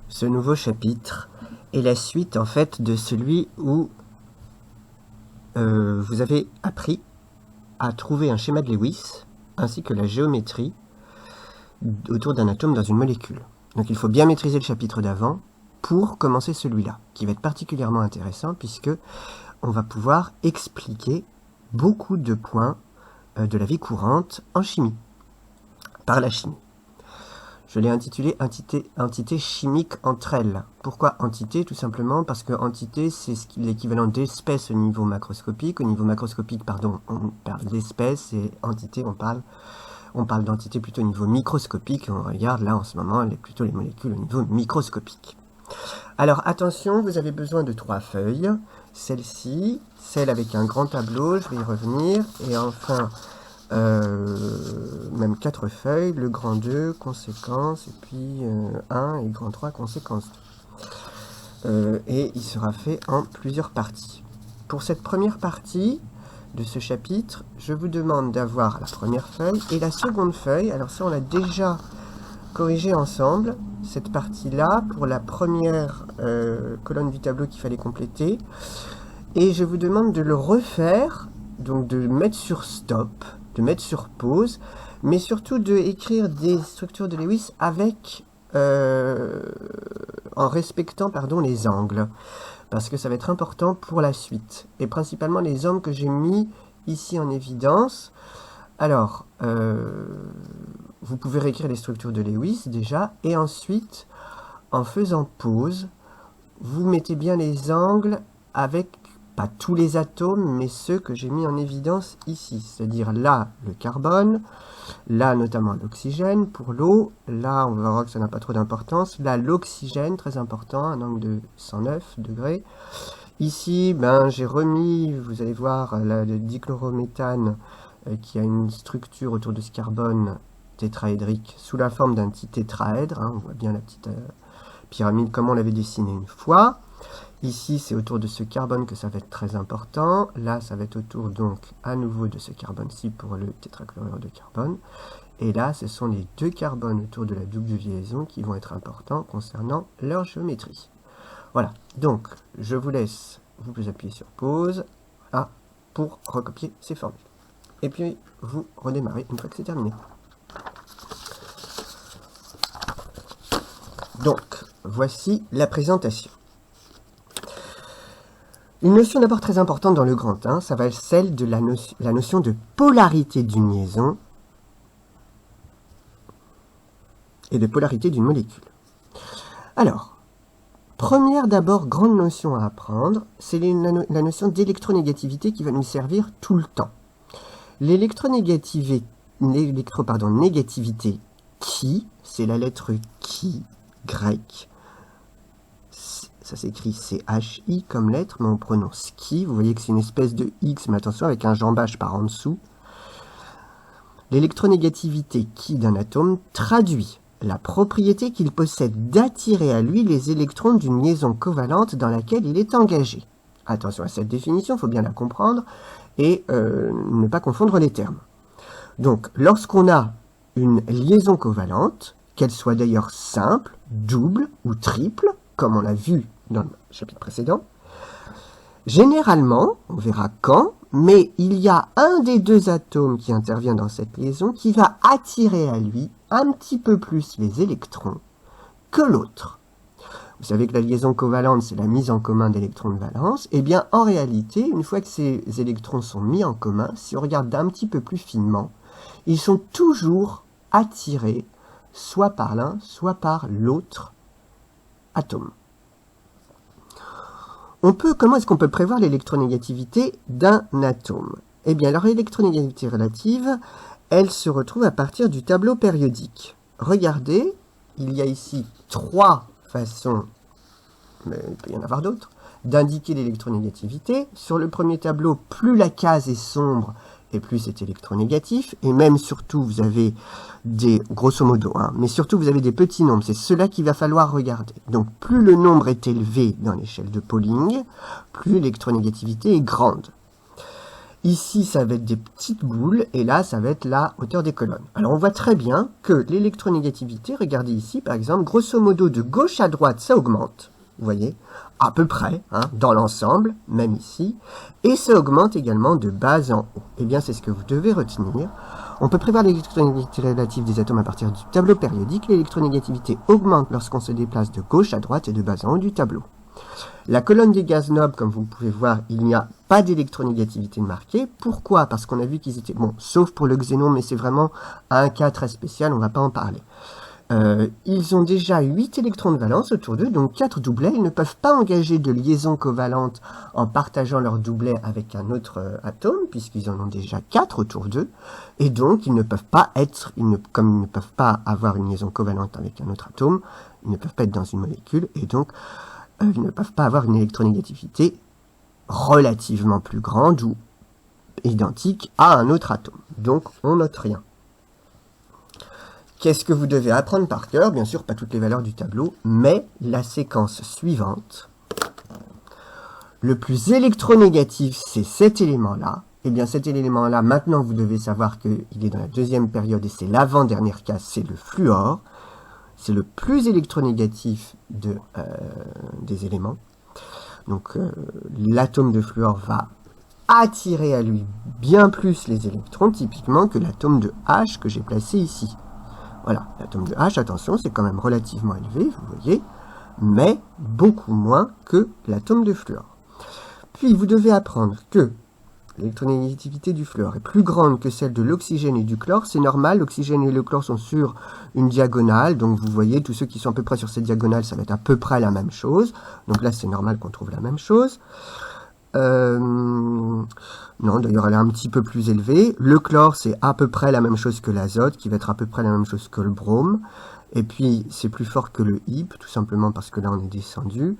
Ce nouveau chapitre est la suite en fait de celui où vous avez appris à trouver un schéma de Lewis ainsi que la géométrie autour d'un atome dans une molécule. Donc il faut bien maîtriser le chapitre d'avant pour commencer celui-là, qui va être particulièrement intéressant puisque on va pouvoir expliquer beaucoup de points de la vie courante en chimie, par la chimie. Je l'ai intitulé entité chimique entre elles. Pourquoi entité? Tout simplement parce que entité, c'est l'équivalent d'espèce au niveau macroscopique. Au niveau macroscopique, pardon, on parle d'espèce, et entité, on parle d'entité plutôt au niveau microscopique. On regarde là en ce moment plutôt les molécules au niveau microscopique. Alors attention, vous avez besoin de 3 feuilles. Celle-ci, celle avec un grand tableau, je vais y revenir. Et enfin, même 4 feuilles, le grand 2, conséquence, et puis 1 et grand 3, conséquence 2. Et il sera fait en plusieurs parties. Pour cette première partie de ce chapitre, je vous demande d'avoir la première feuille et la seconde feuille. Alors ça, on l'a déjà corrigé ensemble, cette partie-là, pour la première colonne du tableau qu'il fallait compléter. Et je vous demande de le refaire, donc de mettre sur stop, de mettre sur pause, mais surtout de écrire des structures de Lewis avec, en respectant les angles, parce que ça va être important pour la suite, et principalement les angles que j'ai mis ici en évidence. Alors, vous pouvez réécrire les structures de Lewis déjà, et ensuite, en faisant pause, vous mettez bien les angles avec pas tous les atomes, mais ceux que j'ai mis en évidence ici. C'est-à-dire là, le carbone, là, notamment l'oxygène pour l'eau. Là, on va voir que ça n'a pas trop d'importance. Là, l'oxygène, très important, un angle de 109 degrés. Ici, j'ai remis, vous allez voir, le dichlorométhane qui a une structure autour de ce carbone tétraédrique sous la forme d'un petit tétraèdre. On voit bien la petite pyramide comme on l'avait dessiné une fois. Ici, c'est autour de ce carbone que ça va être très important. Là, ça va être autour, donc, à nouveau de ce carbone-ci pour le tétrachlorure de carbone. Et là, ce sont les 2 carbones autour de la double liaison qui vont être importants concernant leur géométrie. Voilà. Donc, je vous laisse vous appuyer sur pause pour recopier ces formules. Et puis, vous redémarrez une fois que c'est terminé. Donc, voici la présentation. Une notion d'abord très importante dans le grand 1, ça va être celle de la notion de polarité d'une liaison et de polarité d'une molécule. Alors, première d'abord grande notion à apprendre, c'est la notion d'électronégativité qui va nous servir tout le temps. L'électronégativité qui, c'est la lettre qui, grecque. Ça s'écrit CHI comme lettre, mais on prononce qui. Vous voyez que c'est une espèce de X, mais attention, avec un jambage par en dessous. L'électronégativité qui d'un atome traduit la propriété qu'il possède d'attirer à lui les électrons d'une liaison covalente dans laquelle il est engagé. Attention à cette définition, il faut bien la comprendre et ne pas confondre les termes. Donc, lorsqu'on a une liaison covalente, qu'elle soit d'ailleurs simple, double ou triple, comme on l'a vu dans le chapitre précédent, généralement, on verra quand, mais il y a un des 2 atomes qui intervient dans cette liaison qui va attirer à lui un petit peu plus les électrons que l'autre. Vous savez que la liaison covalente, c'est la mise en commun d'électrons de valence. Eh bien, en réalité, une fois que ces électrons sont mis en commun, si on regarde d'un petit peu plus finement, ils sont toujours attirés soit par l'un, soit par l'autre atome. Comment est-ce qu'on peut prévoir l'électronégativité d'un atome? Eh bien, leur électronégativité relative, elle se retrouve à partir du tableau périodique. Regardez, il y a ici 3 façons, mais il peut y en avoir d'autres, d'indiquer l'électronégativité. Sur le premier tableau, plus la case est sombre, et plus c'est électronégatif, et même surtout vous avez des, grosso modo, mais surtout vous avez des petits nombres, c'est cela qu'il va falloir regarder. Donc plus le nombre est élevé dans l'échelle de Pauling, plus l'électronégativité est grande. Ici, ça va être des petites boules, et là, ça va être la hauteur des colonnes. Alors, on voit très bien que l'électronégativité, regardez ici, par exemple, grosso modo, de gauche à droite, ça augmente, vous voyez, à peu près, hein, dans l'ensemble, même ici, et ça augmente également de bas en haut. Eh bien, c'est ce que vous devez retenir. On peut prévoir l'électronégativité relative des atomes à partir du tableau périodique. L'électronégativité augmente lorsqu'on se déplace de gauche à droite et de bas en haut du tableau. La colonne des gaz nobles, comme vous pouvez voir, il n'y a pas d'électronégativité marquée. Pourquoi? Parce qu'on a vu qu'ils étaient... Bon, sauf pour le xénon, mais c'est vraiment un cas très spécial, on ne va pas en parler. Ils ont déjà 8 électrons de valence autour d'eux, donc 4 doublets. Ils ne peuvent pas engager de liaison covalente en partageant leur doublet avec un autre atome, puisqu'ils en ont déjà 4 autour d'eux. Et donc, ils ne peuvent pas être, comme ils ne peuvent pas avoir une liaison covalente avec un autre atome, ils ne peuvent pas être dans une molécule, et donc ils ne peuvent pas avoir une électronégativité relativement plus grande ou identique à un autre atome. Donc, on note rien. Qu'est-ce que vous devez apprendre par cœur? Bien sûr, pas toutes les valeurs du tableau, mais la séquence suivante. Le plus électronégatif, c'est cet élément-là. Eh bien, cet élément-là, maintenant, vous devez savoir qu'il est dans la deuxième période, et c'est l'avant-dernière case, c'est le fluor. C'est le plus électronégatif des éléments. Donc, l'atome de fluor va attirer à lui bien plus les électrons, typiquement, que l'atome de H que j'ai placé ici. Voilà, l'atome de H, attention, c'est quand même relativement élevé, vous voyez, mais beaucoup moins que l'atome de fluor. Puis, vous devez apprendre que l'électronégativité du fluor est plus grande que celle de l'oxygène et du chlore. C'est normal, l'oxygène et le chlore sont sur une diagonale, donc vous voyez, tous ceux qui sont à peu près sur cette diagonale, ça va être à peu près la même chose. Donc là, c'est normal qu'on trouve la même chose. Non, d'ailleurs, elle est un petit peu plus élevée. Le chlore, c'est à peu près la même chose que l'azote, qui va être à peu près la même chose que le brome. Et puis, c'est plus fort que le Hib, tout simplement parce que là, on est descendu.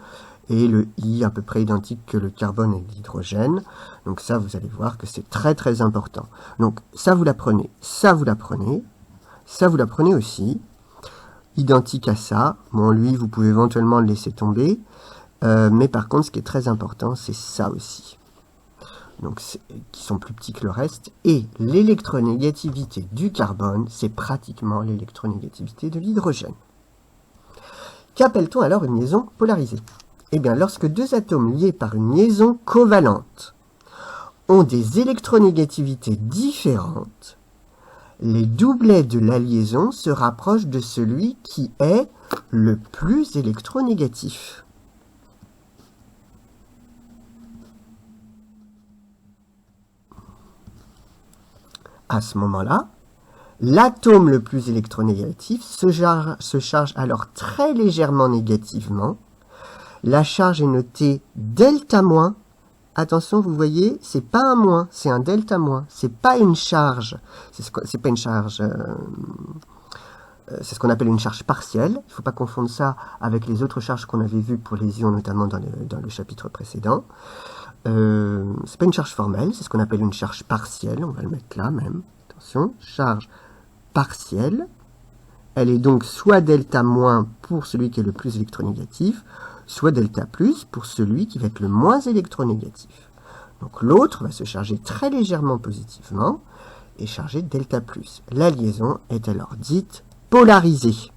Et le I à peu près identique que le carbone et l'hydrogène. Donc ça, vous allez voir que c'est très très important. Donc ça, vous l'apprenez, ça, vous l'apprenez, ça, vous l'apprenez aussi. Identique à ça. Bon, lui, vous pouvez éventuellement le laisser tomber. Mais par contre, ce qui est très important, c'est ça aussi. Donc, qui sont plus petits que le reste. Et l'électronégativité du carbone, c'est pratiquement l'électronégativité de l'hydrogène. Qu'appelle-t-on alors une liaison polarisée? Eh bien, lorsque deux atomes liés par une liaison covalente ont des électronégativités différentes, les doublets de la liaison se rapprochent de celui qui est le plus électronégatif. À ce moment-là, l'atome le plus électronégatif se charge alors très légèrement négativement. La charge est notée delta moins. Attention, vous voyez, c'est pas un moins, c'est un delta moins. C'est pas une charge. C'est pas une charge. C'est ce qu'on appelle une charge partielle. Il ne faut pas confondre ça avec les autres charges qu'on avait vues pour les ions, notamment dans le chapitre précédent. C'est pas une charge formelle, c'est ce qu'on appelle une charge partielle. On va le mettre là même. Attention, charge partielle. Elle est donc soit delta moins pour celui qui est le plus électronégatif, soit delta plus pour celui qui va être le moins électronégatif. Donc l'autre va se charger très légèrement positivement et charger delta plus. La liaison est alors dite polarisée.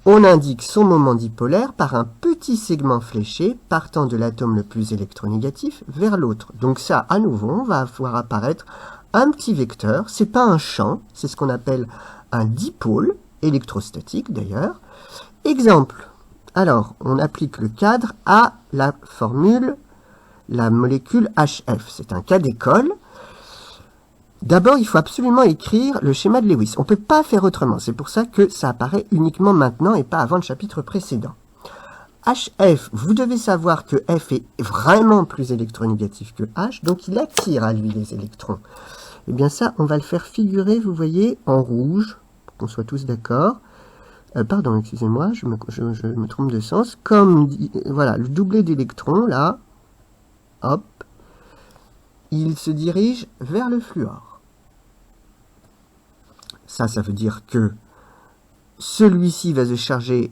On indique son moment dipolaire par un petit segment fléché partant de l'atome le plus électronégatif vers l'autre. Donc ça, à nouveau, on va voir apparaître un petit vecteur. C'est pas un champ, c'est ce qu'on appelle un dipôle, électrostatique d'ailleurs. Exemple, alors on applique le cadre à la formule, la molécule HF. C'est un cas d'école. D'abord, il faut absolument écrire le schéma de Lewis. On ne peut pas faire autrement. C'est pour ça que ça apparaît uniquement maintenant et pas avant le chapitre précédent. HF, vous devez savoir que F est vraiment plus électronégatif que H, donc il attire à lui les électrons. Eh bien ça, on va le faire figurer, vous voyez, en rouge, pour qu'on soit tous d'accord. Pardon, excusez-moi, je me trompe de sens. Comme, voilà, le doublet d'électrons, là, hop, il se dirige vers le fluor. Ça veut dire que celui-ci va se charger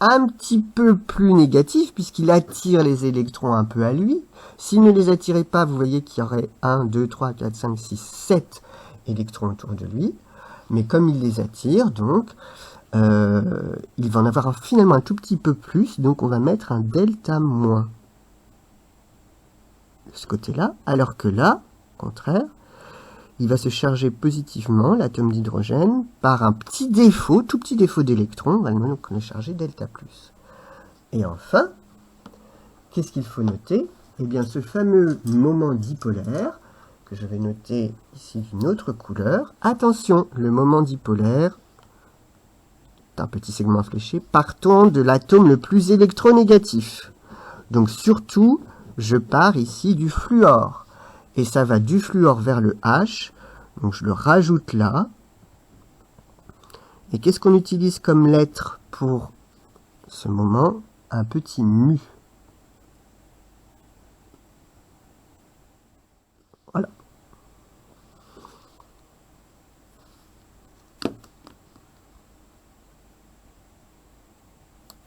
un petit peu plus négatif puisqu'il attire les électrons un peu à lui. S'il ne les attirait pas, vous voyez qu'il y aurait 1, 2, 3, 4, 5, 6, 7 électrons autour de lui. Mais comme il les attire, donc, il va en avoir finalement un tout petit peu plus. Donc on va mettre un delta moins de ce côté-là. Alors que là, au contraire, il va se charger positivement, l'atome d'hydrogène, par un petit défaut, tout petit défaut d'électrons. On va donc le charger delta plus. Et enfin, qu'est-ce qu'il faut noter? Eh bien, ce fameux moment dipolaire, que je vais noter ici d'une autre couleur. Attention, le moment dipolaire, un petit segment fléché, partons de l'atome le plus électronégatif. Donc surtout, je pars ici du fluor. Et ça va du fluor vers le H. Donc je le rajoute là. Et qu'est-ce qu'on utilise comme lettre pour ce moment? Un petit mu.